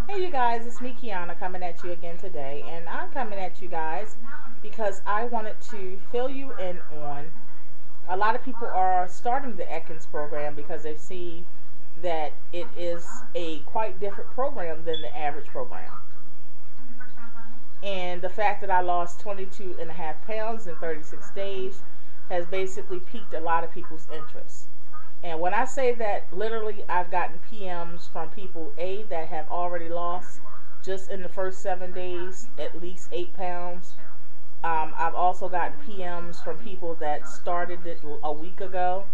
Hey you guys, it's me Kiana coming at you again today, and I'm coming at you guys because I wanted to fill you in on a lot of people are starting the Atkins program because they see that it is a quite different program than the average program. And the fact that I lost 22 and a half pounds in 36 days has basically piqued a lot of people's interest. And when I say that, literally, I've gotten PMs from people, that have already lost just in the first 7 days at least 8 pounds. I've also gotten PMs from people that started it a week ago.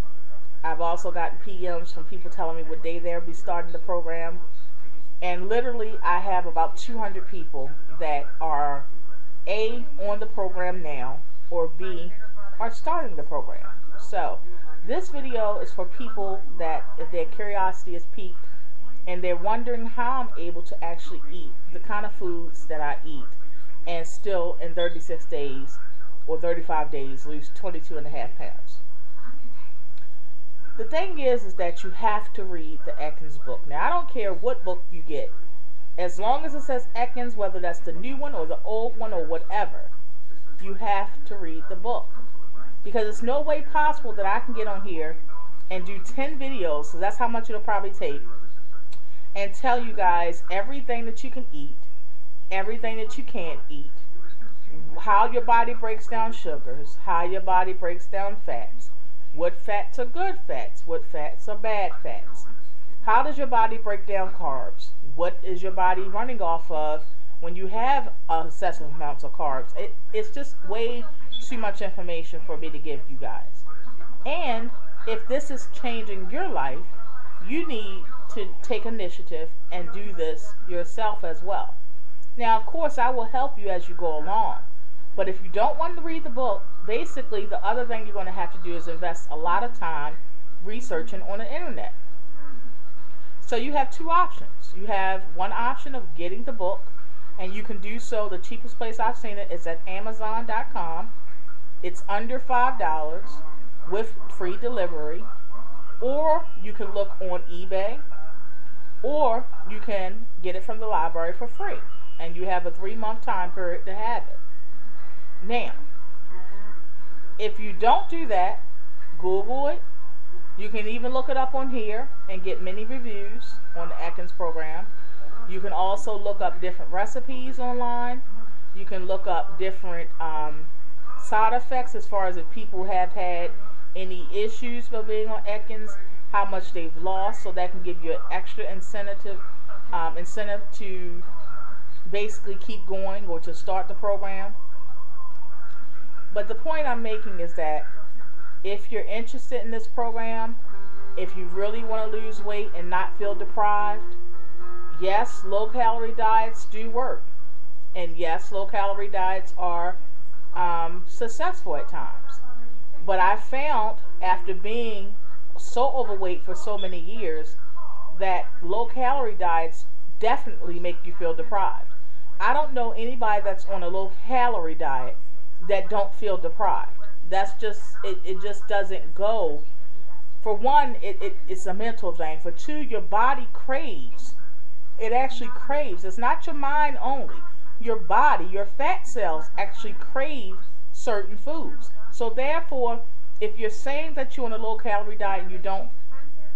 I've also gotten PMs from people telling me what day they'll be starting the program. And literally, I have about 200 people that are A, on the program now, or B, are starting the program. So, this video is for people that, if their curiosity is piqued and they're wondering how I'm able to actually eat the kind of foods that I eat and still in 36 days or 35 days lose 22 and a half pounds. The thing is that you have to read the Atkins book. Now, I don't care what book you get. As long as it says Atkins, whether that's the new one or the old one or whatever, you have to read the book. Because it's no way possible that I can get on here and do 10 videos, so that's how much it'll probably take, and tell you guys everything that you can eat, everything that you can't eat, how your body breaks down sugars, how your body breaks down fats, what fats are good fats, what fats are bad fats, how does your body break down carbs, what is your body running off of when you have excessive amounts of carbs. It's just way too much information for me to give you guys. And if this is changing your life, you need to take initiative and do this yourself as well. Now, of course, I will help you as you go along. But if you don't want to read the book, basically the other thing you're going to have to do is invest a lot of time researching on the internet. So you have two options. You have one option of getting the book, and you can do so. The cheapest place I've seen it is at Amazon.com. It's under $5 with free delivery. Or you can look on eBay, or you can get it from the library for free. And you have a 3-month time period to have it. Now, if you don't do that, Google it. You can even look it up on here and get many reviews on the Atkins program. You can also look up different recipes online. You can look up different side effects as far as if people have had any issues by being on Atkins, how much they've lost, so that can give you an extra incentive to basically keep going or to start the program. But the point I'm making is that if you're interested in this program, if you really want to lose weight and not feel deprived, yes, low-calorie diets do work. And yes, low-calorie diets are successful at times. But I found, after being so overweight for so many years, that low-calorie diets definitely make you feel deprived. I don't know anybody that's on a low-calorie diet that don't feel deprived. That's just, it just doesn't go. For one, it's a mental thing. For two, your body craves. It actually craves. It's not your mind only. Your body, your fat cells actually crave certain foods. So therefore, if you're saying that you're on a low-calorie diet and you don't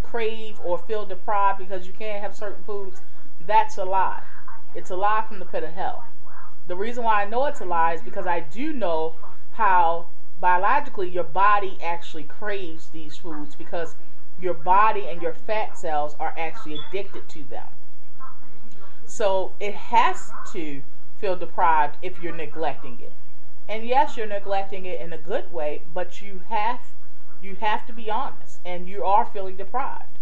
crave or feel deprived because you can't have certain foods, that's a lie. It's a lie from the pit of hell. The reason why I know it's a lie is because I do know how biologically your body actually craves these foods, because your body and your fat cells are actually addicted to them. So it has to feel deprived if you're neglecting it. And yes, you're neglecting it in a good way, but you have to be honest, and you are feeling deprived.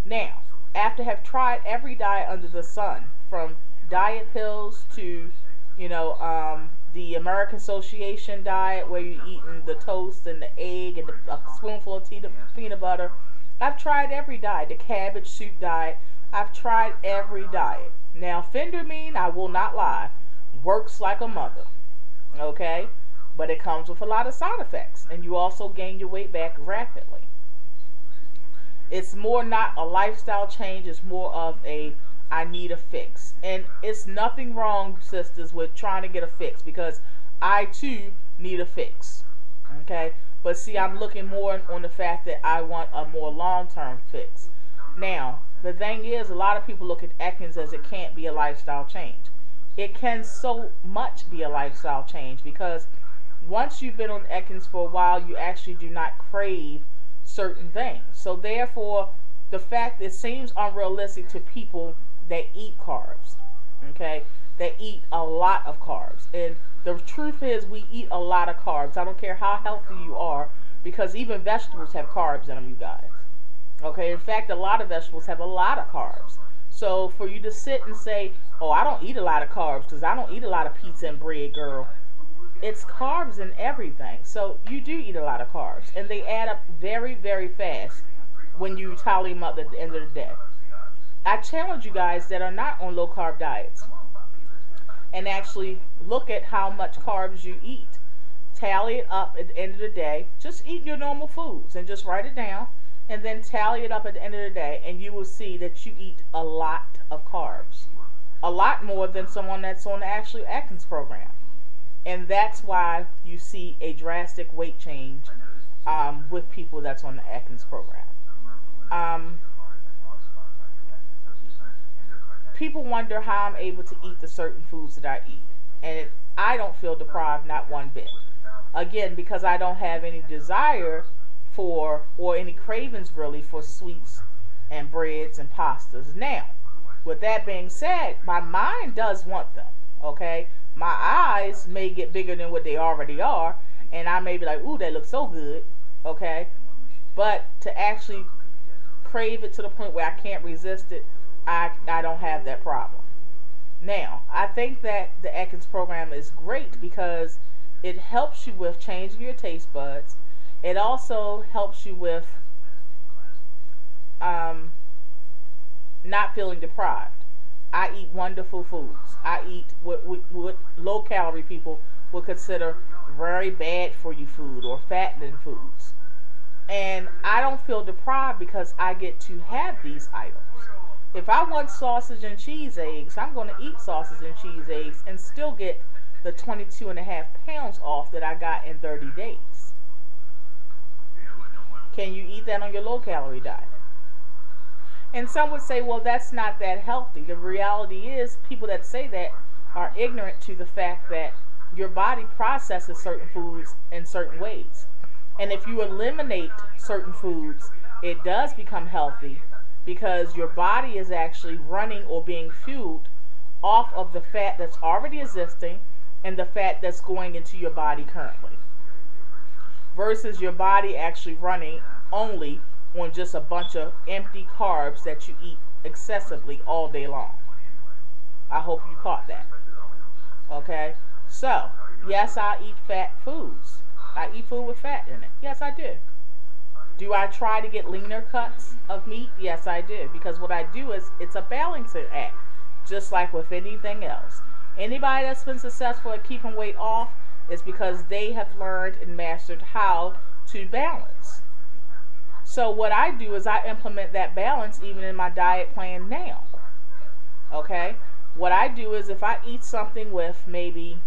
Now, after have tried every diet under the sun, from diet pills to the American Association diet, where you're eating the toast and the egg and a spoonful of peanut butter. I've tried every diet. The cabbage soup diet. I've tried every diet. Now, Phentermine, I will not lie, works like a mother. Okay? But it comes with a lot of side effects. And you also gain your weight back rapidly. It's more not a lifestyle change. It's more of a I need a fix. And it's nothing wrong, sisters, with trying to get a fix, because I too need a fix. Okay? But see, I'm looking more on the fact that I want a more long-term fix. Now, the thing is, a lot of people look at Atkins as it can't be a lifestyle change. It can so much be a lifestyle change, because once you've been on Atkins for a while, you actually do not crave certain things. So therefore, the fact it seems unrealistic to people that eat carbs, okay, that eat a lot of carbs. And the truth is, we eat a lot of carbs. I don't care how healthy you are, because even vegetables have carbs in them, you guys. Okay, in fact, a lot of vegetables have a lot of carbs. So for you to sit and say, oh, I don't eat a lot of carbs because I don't eat a lot of pizza and bread, girl. It's carbs in everything. So you do eat a lot of carbs, and they add up very, very fast when you tally them up at the end of the day. I challenge you guys that are not on low carb diets and actually look at how much carbs you eat. Tally it up at the end of the day. Just eat your normal foods and just write it down, and then tally it up at the end of the day, and you will see that you eat a lot of carbs. A lot more than someone that's on the actual Atkins program. And that's why you see a drastic weight change with people that's on the Atkins program. People wonder how I'm able to eat the certain foods that I eat. And I don't feel deprived, not one bit. Again, because I don't have any desire for, or any cravings really, for sweets and breads and pastas. Now, with that being said, my mind does want them, okay? My eyes may get bigger than what they already are, and I may be like, ooh, that looks so good, okay? But to actually crave it to the point where I can't resist it, I don't have that problem. Now, I think that the Atkins program is great because it helps you with changing your taste buds. It also helps you with not feeling deprived. I eat wonderful foods. I eat what low calorie people would consider very bad for you food or fattening foods. And I don't feel deprived because I get to have these items. If I want sausage and cheese eggs, I'm going to eat sausage and cheese eggs and still get the 22.5 pounds off that I got in 30 days. Can you eat that on your low calorie diet? And some would say, well, that's not that healthy. The reality is, people that say that are ignorant to the fact that your body processes certain foods in certain ways. And if you eliminate certain foods, it does become healthy because your body is actually running or being fueled off of the fat that's already existing and the fat that's going into your body currently. Versus your body actually running only on just a bunch of empty carbs that you eat excessively all day long. I hope you caught that. Okay? So, yes, I eat fat foods. I eat food with fat in it. Yes, I do. Do I try to get leaner cuts of meat? Yes, I do. Because what I do is, it's a balancing act. Just like with anything else. Anybody that's been successful at keeping weight off is because they have learned and mastered how to balance. So what I do is I implement that balance even in my diet plan now. Okay? What I do is if I eat something with maybe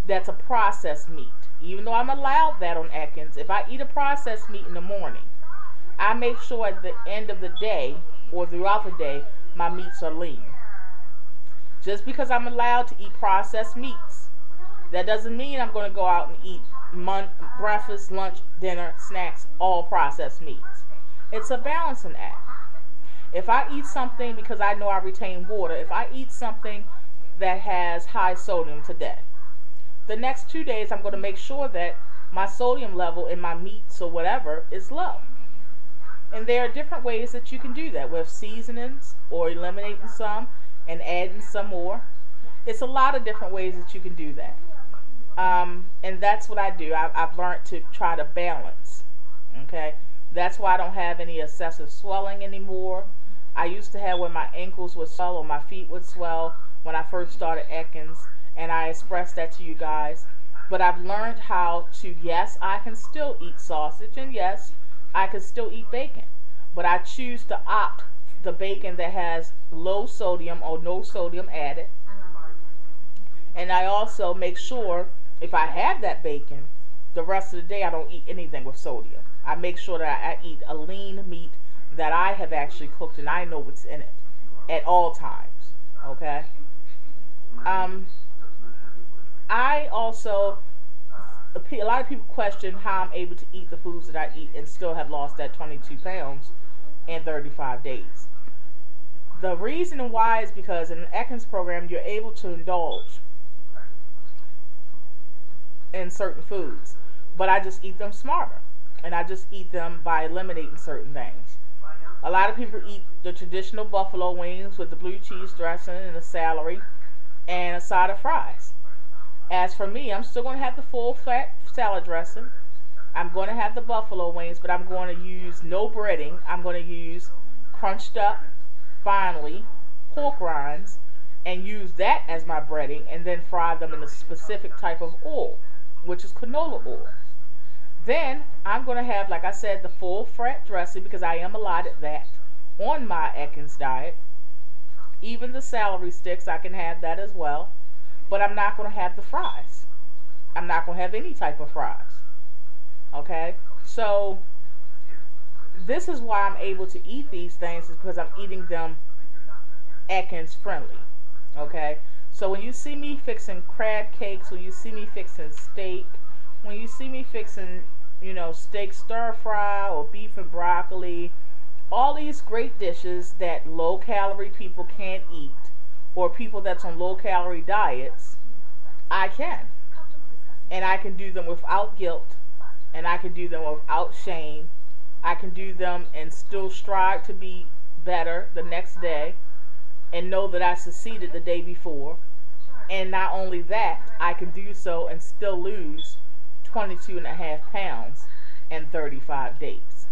that's a processed meat, even though I'm allowed that on Atkins, if I eat a processed meat in the morning, I make sure at the end of the day or throughout the day, my meats are lean. Just because I'm allowed to eat processed meats, that doesn't mean I'm going to go out and eat breakfast, lunch, dinner, snacks, all processed meats. It's a balancing act. If I eat something because I know I retain water, if I eat something that has high sodium today, the next 2 days I'm going to make sure that my sodium level in my meats or whatever is low. And there are different ways that you can do that with seasonings or eliminating some and adding some more. It's a lot of different ways that you can do that. And that's what I do. I've learned to try to balance. Okay? That's why I don't have any excessive swelling anymore. I used to have when my ankles would swell or my feet would swell when I first started Atkins. And I expressed that to you guys. But I've learned how to, yes, I can still eat sausage. And yes, I can still eat bacon. But I choose to opt the bacon that has low sodium or no sodium added. And I also make sure if I have that bacon, the rest of the day I don't eat anything with sodium. I make sure that I eat a lean meat that I have actually cooked and I know what's in it at all times. Okay. I also, a lot of people question how I'm able to eat the foods that I eat and still have lost that 22 pounds in 35 days. The reason why is because in the Atkins program, you're able to indulge in certain foods, but I just eat them smarter, and I just eat them by eliminating certain things. A lot of people eat the traditional buffalo wings with the blue cheese dressing and the celery and a side of fries. As for me, I'm still going to have the full fat salad dressing. I'm going to have the buffalo wings, but I'm going to use no breading. I'm going to use crunched up, finely, pork rinds, and use that as my breading, and then fry them in a specific type of oil, which is canola oil. Then I'm going to have, like I said, the full fat dressing, because I am allotted that on my Atkins diet. Even the celery sticks, I can have that as well. But I'm not going to have the fries. I'm not going to have any type of fries. Okay? So, this is why I'm able to eat these things, is because I'm eating them Atkins friendly. Okay? So, when you see me fixing crab cakes, when you see me fixing steak, when you see me fixing, steak stir fry or beef and broccoli, all these great dishes that low calorie people can't eat, or people that's on low calorie diets, I can. And I can do them without guilt, and I can do them without shame. I can do them and still strive to be better the next day and know that I succeeded the day before. And not only that, I can do so and still lose 22.5 pounds in 35 days.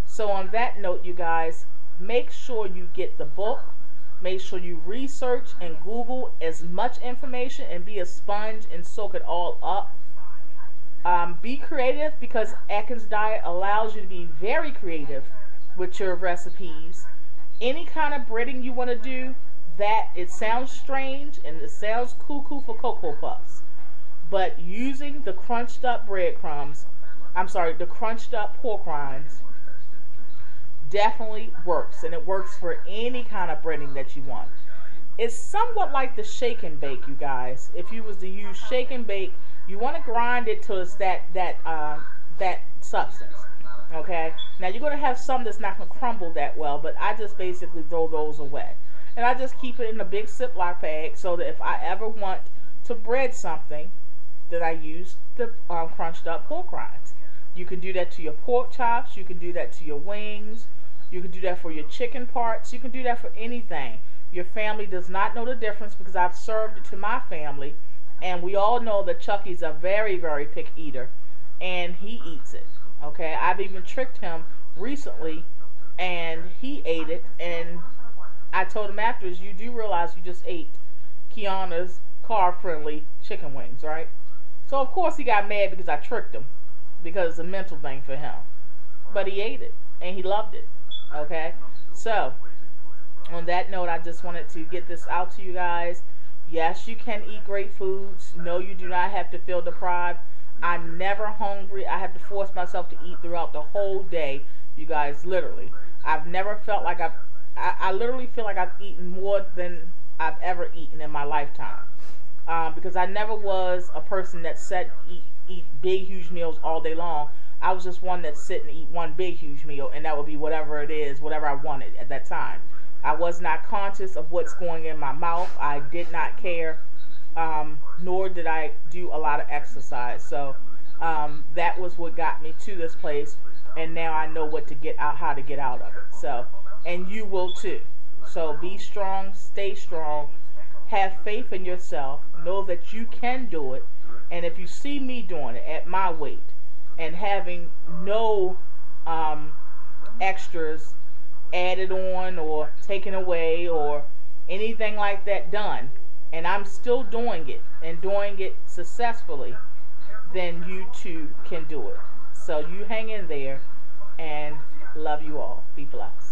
So on that note, you guys, make sure you get the book. Make sure you research and Google as much information and be a sponge and soak it all up. Be creative, because Atkins diet allows you to be very creative with your recipes. Any kind of breading you want to do, that it sounds strange and it sounds cuckoo for Cocoa Puffs, but using the crunched up breadcrumbs, the crunched up pork rinds, definitely works, and it works for any kind of breading that you want. It's somewhat like the shake and bake, you guys. If you was to use shake and bake, you want to grind it till it's that substance. Okay. Now you're gonna have some that's not gonna crumble that well, but I just basically throw those away, and I just keep it in a big Ziploc bag so that if I ever want to bread something, that I use the crunched up pork rinds. You can do that to your pork chops. You can do that to your wings. You can do that for your chicken parts. You can do that for anything. Your family does not know the difference, because I've served it to my family, and we all know that Chucky's a very, very picky eater, and he eats it. Okay, I've even tricked him recently, and he ate it, and I told him afterwards, you do realize you just ate Kiana's carb-friendly chicken wings, right? So of course he got mad because I tricked him, because it's a mental thing for him. But he ate it, and he loved it. Okay, so on that note, I just wanted to get this out to you guys. Yes, you can eat great foods. No, you do not have to feel deprived. I'm never hungry. I have to force myself to eat throughout the whole day, you guys, literally. I've never felt like I literally feel like I've eaten more than I've ever eaten in my lifetime. Because I never was a person that sat eat big, huge meals all day long. I was just one that sit and eat one big, huge meal, and that would be whatever it is, whatever I wanted at that time. I was not conscious of what's going in my mouth. I did not care, nor did I do a lot of exercise. So that was what got me to this place, and now I know what to get out, how to get out of it. So, and you will too. So be strong, stay strong, have faith in yourself, know that you can do it, and if you see me doing it at my weight and having no extras added on or taken away or anything like that done, and I'm still doing it and doing it successfully, then you too can do it. So you hang in there, and love you all. Be blessed.